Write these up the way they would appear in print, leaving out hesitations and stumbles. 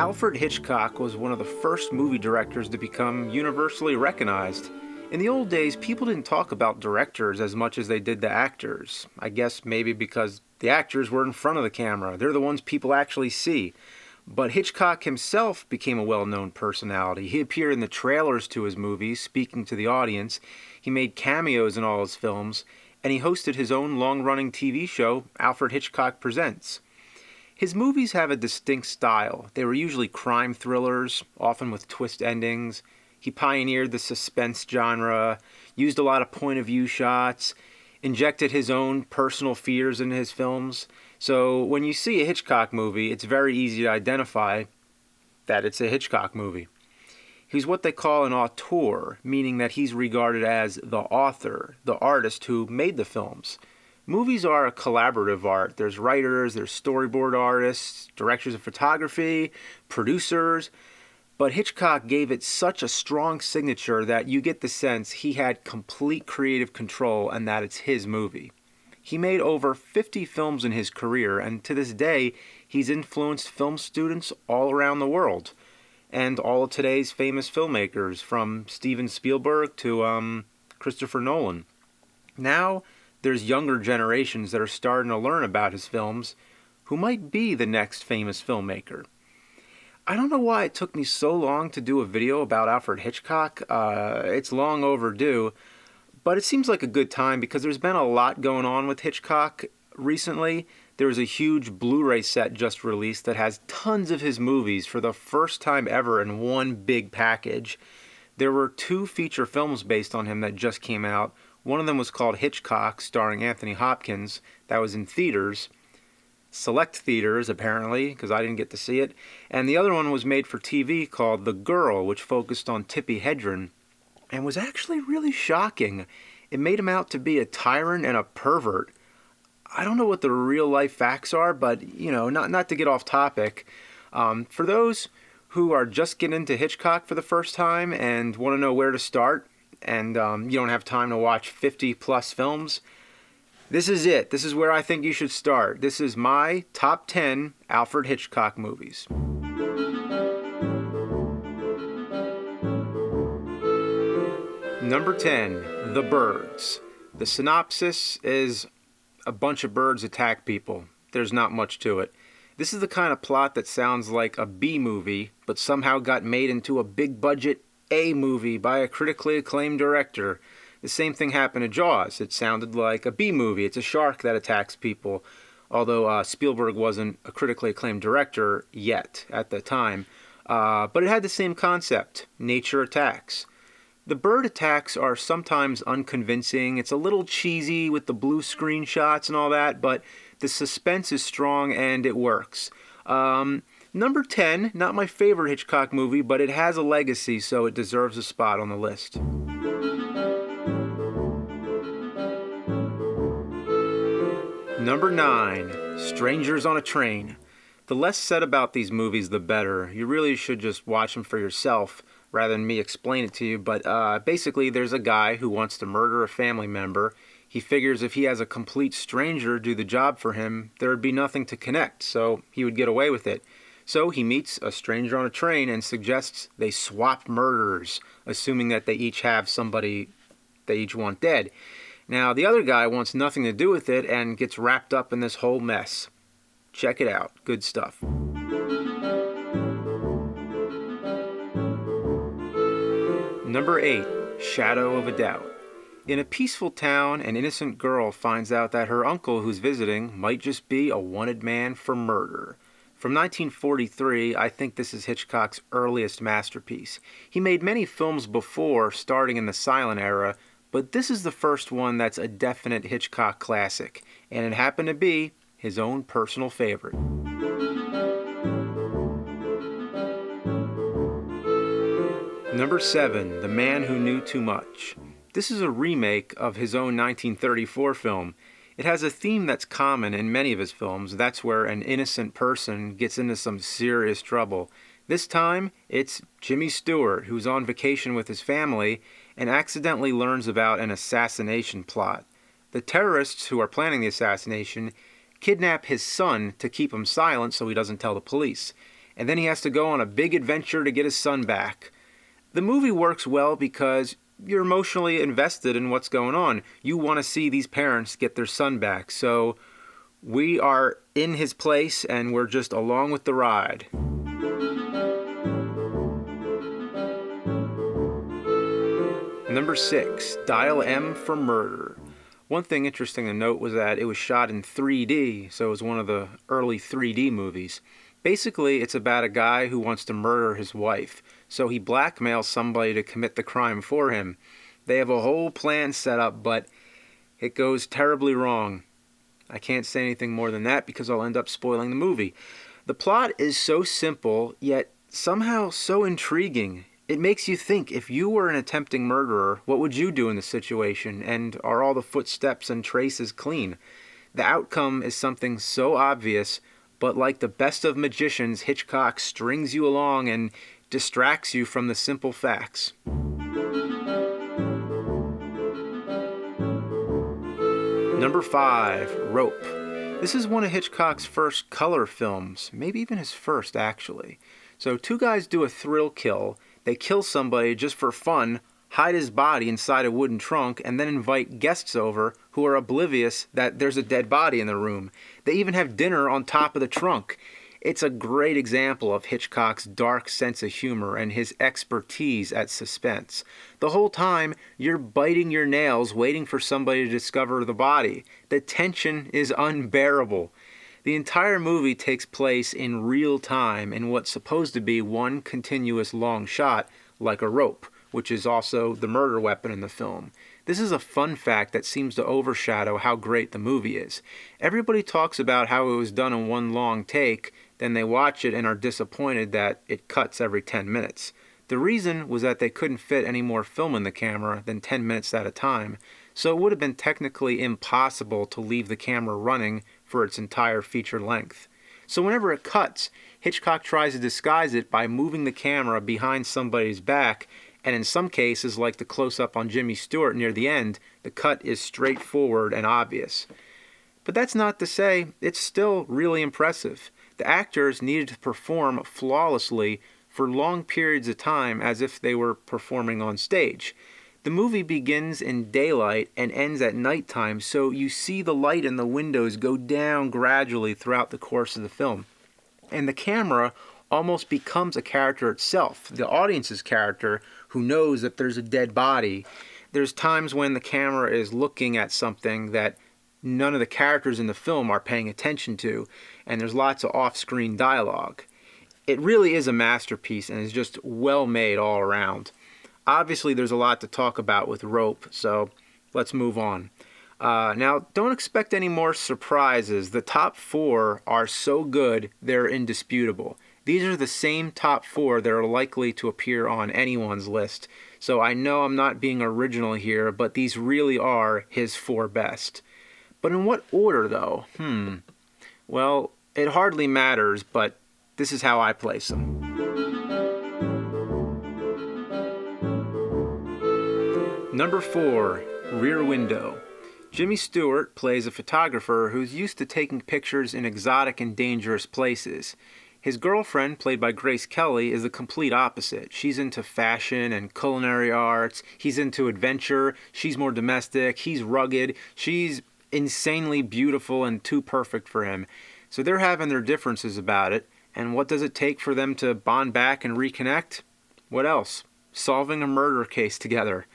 Alfred Hitchcock was one of the first movie directors to become universally recognized. In the old days, people didn't talk about directors as much as they did the actors. I guess maybe because the actors were in front of the camera. They're the ones people actually see. But Hitchcock himself became a well-known personality. He appeared in the trailers to his movies, speaking to the audience. He made cameos in all his films, and he hosted his own long-running TV show, Alfred Hitchcock Presents. His movies have a distinct style. They were usually crime thrillers, often with twist endings. He pioneered the suspense genre, used a lot of point-of-view shots, injected his own personal fears into his films. So when you see a Hitchcock movie, it's very easy to identify that it's a Hitchcock movie. He's what they call an auteur, meaning that he's regarded as the author, the artist who made the films. Movies are a collaborative art. There's writers, there's storyboard artists, directors of photography, producers. But Hitchcock gave it such a strong signature that you get the sense he had complete creative control and that it's his movie. He made over 50 films in his career, and to this day, he's influenced film students all around the world. And all of today's famous filmmakers, from Steven Spielberg to Christopher Nolan. Now, there's younger generations that are starting to learn about his films who might be the next famous filmmaker. I don't know why it took me so long to do a video about Alfred Hitchcock. It's long overdue, but it seems like a good time because there's been a lot going on with Hitchcock recently. There was a huge Blu-ray set just released that has tons of his movies for the first time ever in one big package. There were 2 feature films based on him that just came out. One of them was called Hitchcock, starring Anthony Hopkins. That was in theaters. Select theaters, apparently, because I didn't get to see it. And the other one was made for TV called The Girl, which focused on Tippi Hedren, and was actually really shocking. It made him out to be a tyrant and a pervert. I don't know what the real-life facts are, but, not to get off topic. For those who are just getting into Hitchcock for the first time and want to know where to start, and you don't have time to watch 50-plus films, this is it. This is where I think you should start. This is my top 10 Alfred Hitchcock movies. Number 10, The Birds. The synopsis is a bunch of birds attack people. There's not much to it. This is the kind of plot that sounds like a B movie, but somehow got made into a big-budget A movie by a critically acclaimed director. The same thing happened to Jaws. It sounded like a B movie. It's a shark that attacks people, although Spielberg wasn't a critically acclaimed director yet at the time. But it had the same concept, nature attacks. The bird attacks are sometimes unconvincing. It's a little cheesy with the blue screen shots and all that, but the suspense is strong and it works. Number 10, not my favorite Hitchcock movie, but it has a legacy, so it deserves a spot on the list. Number 9, Strangers on a Train. The less said about these movies, the better. You really should just watch them for yourself rather than me explain it to you. But basically, there's a guy who wants to murder a family member. He figures if he has a complete stranger do the job for him, there would be nothing to connect, so he would get away with it. So he meets a stranger on a train and suggests they swap murderers, assuming that they each have somebody they each want dead. Now, the other guy wants nothing to do with it and gets wrapped up in this whole mess. Check it out. Good stuff. Number 8, Shadow of a Doubt. In a peaceful town, an innocent girl finds out that her uncle who's visiting might just be a wanted man for murder. From 1943, I think this is Hitchcock's earliest masterpiece. He made many films before, starting in the silent era, but this is the first one that's a definite Hitchcock classic, and it happened to be his own personal favorite. Number 7, The Man Who Knew Too Much. This is a remake of his own 1934 film. It has a theme that's common in many of his films. That's where an innocent person gets into some serious trouble. This time, it's Jimmy Stewart, who's on vacation with his family and accidentally learns about an assassination plot. The terrorists who are planning the assassination kidnap his son to keep him silent so he doesn't tell the police. and then he has to go on a big adventure to get his son back. The movie works well because you're emotionally invested in what's going on. You want to see these parents get their son back, so we are in his place and we're just along with the ride. Number 6, Dial M for Murder. One thing interesting to note was that it was shot in 3D, so it was one of the early 3D movies. Basically, it's about a guy who wants to murder his wife, so he blackmails somebody to commit the crime for him. They have a whole plan set up, but it goes terribly wrong. I can't say anything more than that because I'll end up spoiling the movie. The plot is so simple, yet somehow so intriguing. It makes you think, if you were an attempting murderer, what would you do in the situation, and are all the footsteps and traces clean? The outcome is something so obvious, but like the best of magicians, Hitchcock strings you along and distracts you from the simple facts. Number 5, Rope. This is one of Hitchcock's first color films, maybe even his first actually. So 2 guys do a thrill kill. They kill somebody just for fun, hide his body inside a wooden trunk, and then invite guests over who are oblivious that there's a dead body in the room. They even have dinner on top of the trunk. It's a great example of Hitchcock's dark sense of humor and his expertise at suspense. The whole time, you're biting your nails waiting for somebody to discover the body. The tension is unbearable. The entire movie takes place in real time in what's supposed to be one continuous long shot, like a rope, which is also the murder weapon in the film. This is a fun fact that seems to overshadow how great the movie is. Everybody talks about how it was done in one long take, then they watch it and are disappointed that it cuts every 10 minutes. The reason was that they couldn't fit any more film in the camera than 10 minutes at a time, so it would have been technically impossible to leave the camera running for its entire feature length. So whenever it cuts, Hitchcock tries to disguise it by moving the camera behind somebody's back, and in some cases, like the close-up on Jimmy Stewart near the end, the cut is straightforward and obvious. But that's not to say it's still really impressive. The actors needed to perform flawlessly for long periods of time as if they were performing on stage. The movie begins in daylight and ends at nighttime, so you see the light in the windows go down gradually throughout the course of the film. And the camera almost becomes a character itself, the audience's character who knows that there's a dead body. There's times when the camera is looking at something that none of the characters in the film are paying attention to, and there's lots of off-screen dialogue. It really is a masterpiece and is just well made all around. Obviously, there's a lot to talk about with Rope, so let's move on. Now, don't expect any more surprises. The top 4 are so good, they're indisputable. These are the same top 4 that are likely to appear on anyone's list. So I know I'm not being original here, but these really are his 4 best. But in what order, though? Well, it hardly matters, but this is how I place them. Number 4, Rear Window. Jimmy Stewart plays a photographer who's used to taking pictures in exotic and dangerous places. His girlfriend, played by Grace Kelly, is the complete opposite. She's into fashion and culinary arts. He's into adventure. She's more domestic. He's rugged. She's insanely beautiful and too perfect for him. So they're having their differences about it. And what does it take for them to bond back and reconnect? What else? Solving a murder case together.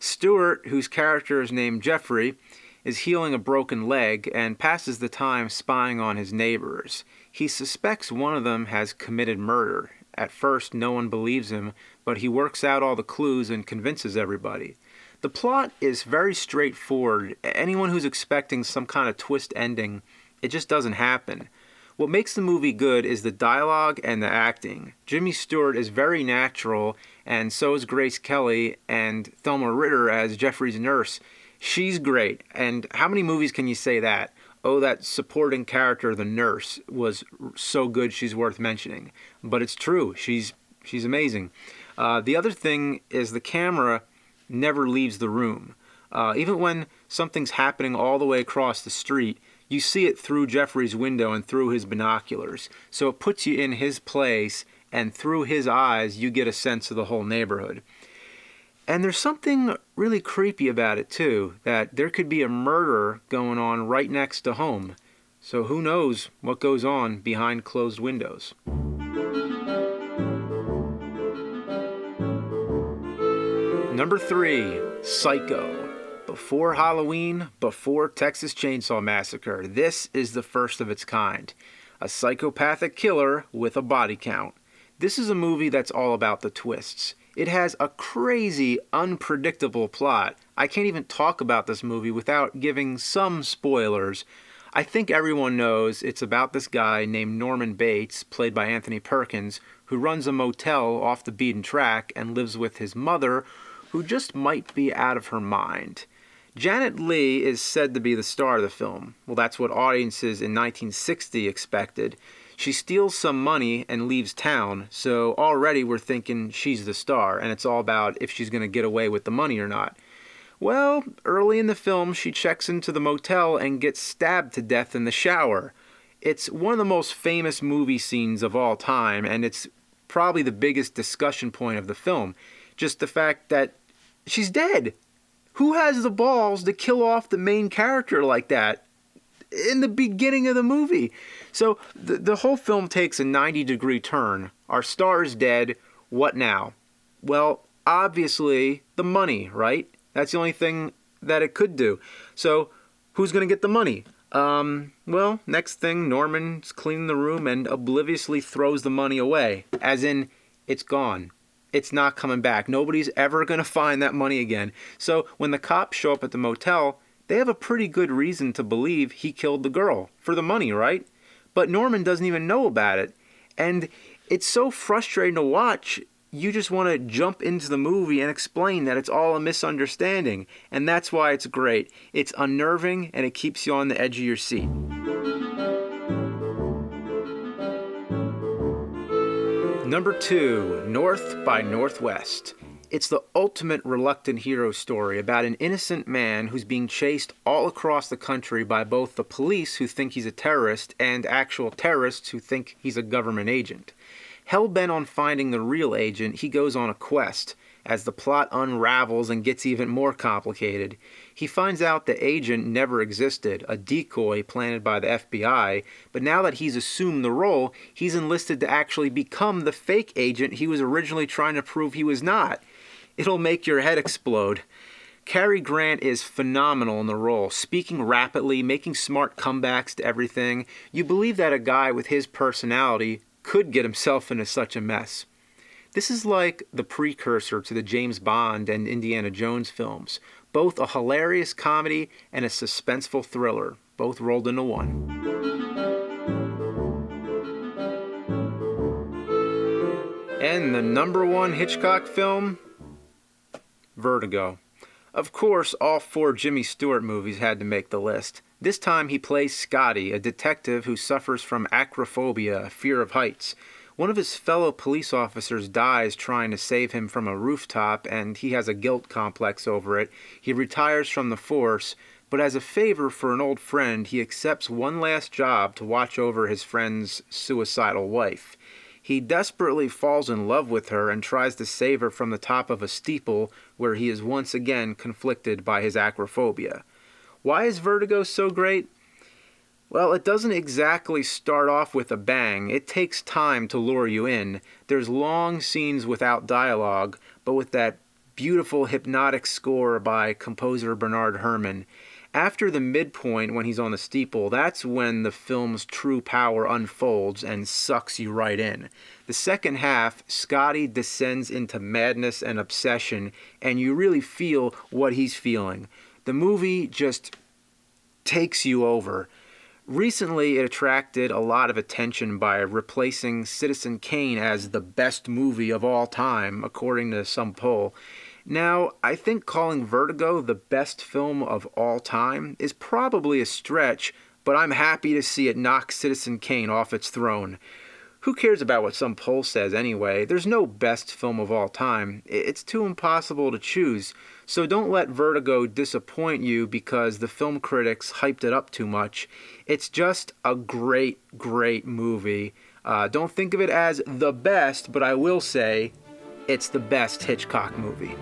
Stewart, whose character is named Jeffrey, is healing a broken leg and passes the time spying on his neighbors. He suspects one of them has committed murder. At first, no one believes him, but he works out all the clues and convinces everybody. The plot is very straightforward. Anyone who's expecting some kind of twist ending, it just doesn't happen. What makes the movie good is the dialogue and the acting. Jimmy Stewart is very natural, and so is Grace Kelly, and Thelma Ritter as Jeffrey's nurse. She's great, and how many movies can you say that? Oh, that supporting character, the nurse, was so good she's worth mentioning. But it's true, she's amazing. The other thing is the camera never leaves the room. Even when something's happening all the way across the street, You see it through Jeffrey's window and through his binoculars. So it puts you in his place, and through his eyes, you get a sense of the whole neighborhood. And there's something really creepy about it, too, that there could be a murder going on right next to home. So who knows what goes on behind closed windows. Number 3, Psycho. Before Halloween, before Texas Chainsaw Massacre, this is the first of its kind. A psychopathic killer with a body count. This is a movie that's all about the twists. It has a crazy, unpredictable plot. I can't even talk about this movie without giving some spoilers. I think everyone knows it's about this guy named Norman Bates, played by Anthony Perkins, who runs a motel off the beaten track and lives with his mother, who just might be out of her mind. Janet Leigh is said to be the star of the film. Well, that's what audiences in 1960 expected. She steals some money and leaves town, so already we're thinking she's the star, and it's all about if she's going to get away with the money or not. Well, early in the film, she checks into the motel and gets stabbed to death in the shower. It's one of the most famous movie scenes of all time, and it's probably the biggest discussion point of the film. Just the fact that she's dead. Who has the balls to kill off the main character like that in the beginning of the movie? So the whole film takes a 90-degree turn. Our star is dead. What now? Well, obviously, the money, right? That's the only thing that it could do. So who's going to get the money? Well, next thing, Norman's cleaning the room and obliviously throws the money away. As in, it's gone. It's not coming back. Nobody's ever going to find that money again. So when the cops show up at the motel, they have a pretty good reason to believe he killed the girl for the money, right? But Norman doesn't even know about it. And it's so frustrating to watch. You just want to jump into the movie and explain that it's all a misunderstanding. And that's why it's great. It's unnerving and it keeps you on the edge of your seat. Number 2, North by Northwest. It's the ultimate reluctant hero story about an innocent man who's being chased all across the country by both the police who think he's a terrorist and actual terrorists who think he's a government agent. Hell-bent on finding the real agent, he goes on a quest. As the plot unravels and gets even more complicated, he finds out the agent never existed, a decoy planted by the FBI, but now that he's assumed the role, he's enlisted to actually become the fake agent he was originally trying to prove he was not. It'll make your head explode. Cary Grant is phenomenal in the role, speaking rapidly, making smart comebacks to everything. You believe that a guy with his personality could get himself into such a mess. This is like the precursor to the James Bond and Indiana Jones films, both a hilarious comedy and a suspenseful thriller, both rolled into one. And the number 1 Hitchcock film? Vertigo. Of course, all 4 Jimmy Stewart movies had to make the list. This time he plays Scotty, a detective who suffers from acrophobia, a fear of heights. One of his fellow police officers dies trying to save him from a rooftop, and he has a guilt complex over it. He retires from the force, but as a favor for an old friend, he accepts one last job to watch over his friend's suicidal wife. He desperately falls in love with her and tries to save her from the top of a steeple where he is once again conflicted by his acrophobia. Why is Vertigo so great? Well, it doesn't exactly start off with a bang. It takes time to lure you in. There's long scenes without dialogue, but with that beautiful hypnotic score by composer Bernard Herrmann. After the midpoint, when he's on the steeple, that's when the film's true power unfolds and sucks you right in. The second half, Scotty descends into madness and obsession, and you really feel what he's feeling. The movie just takes you over. Recently, it attracted a lot of attention by replacing Citizen Kane as the best movie of all time, according to some poll. Now, I think calling Vertigo the best film of all time is probably a stretch, but I'm happy to see it knock Citizen Kane off its throne. Who cares about what some poll says anyway? There's no best film of all time. It's too impossible to choose. So don't let Vertigo disappoint you because the film critics hyped it up too much. It's just a great, great movie. Don't think of it as the best, but I will say it's the best Hitchcock movie.